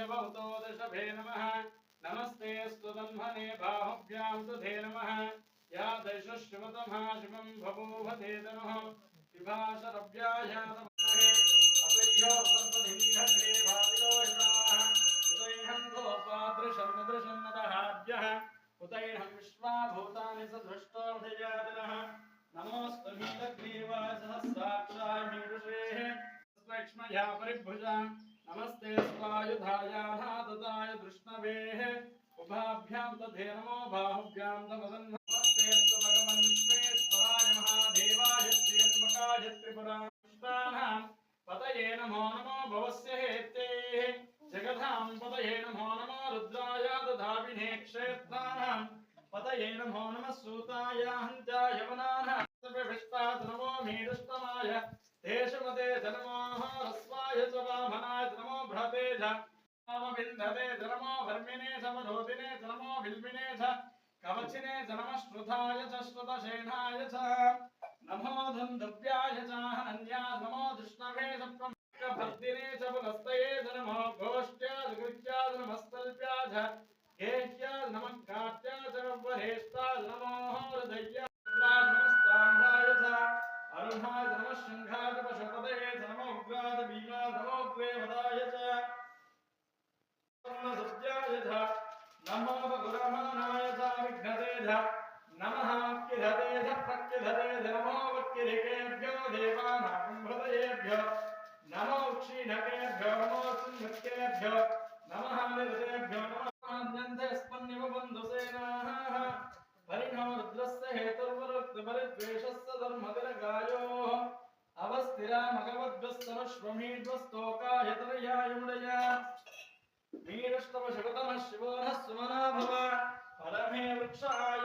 भवतो दशभे नमः नमस्ते स्तुतन्मने बाहुभ्यां तुधे नमः या दैशुश्रुतमः शुभं बभूवते तनुः विभाषरव्यायातमहे असह्यो सर्वधिनिहग्रे भाविलोहिताः उतैहं गोपादृशन्नदृशन्नदहाद्यः उतैहं विश्वाभूतानि सदृष्टोऽधिजातिनः नमोऽस्तु नीलग्रीवाय सहस्राक्षाय मीरुषेः स्वक्ष्मया परिभुजा नमस्ते स्वायुधायानादताय कृष्णवेः उभाभ्यां तथे नमो बाहुभ्यां तमदन् नमस्ते भगवन् विश्वेश्वराय महादेवाय त्र्यम्बकाय त्रिपुराष्टानां पतये नमो नमो भवस्य हेतेः जगधां पतये नमो नमो रुद्राय दधाविने क्षेत्राणां पतये नमो नमः सूताय हन्त्याय वनानां सर्वविष्टात् नमो मीरुष्टमाय देशमते नमो रस्वाय च वामनाय नमो भ्रते च नमो विन्दते नमो वर्मिने च मधोदिने नमो बिल्बिने च कवचिने च नमः श्रुताय च श्रुतसेनाय च नमो धन्दव्याय च हनन्याय नमो दुष्णवे च प्रभर्दिने च पुलस्तये च नमो गोष्ट्याय च कृत्याय च नमस्तल्प्याय च गेह्याय नमः काट्याय च वरेष्ठाय नमो हृदयाय नमस्ताम्राय च अरुणाय नमः शंखाय पशुपतये नमो उग्राय भीमाय नमो ग्रेवदाय च सत्याय च नमो गुरमानाय च विघ्नते च नमः किधते च प्रकिधते च नमो वक्किरिकेभ्यो देवानां हृदयेभ्यो नमो क्षीणकेभ्यो नमो चिन्मत्केभ्यो नमः निरतेभ्यो नमः आद्यन्ते स्पन्निव बन्धुसेनाः परिणो रुद्रस्य हेतुर्वरुक्तपरिद्वेषस्य धर्मतिरगायोः अवस्थिरामगवद्वस्तनश्वमीड्वस्तोकायतरयायुडय मीरष्टवशकुतमः शिवो नः सुमना भव परमे वृक्षाय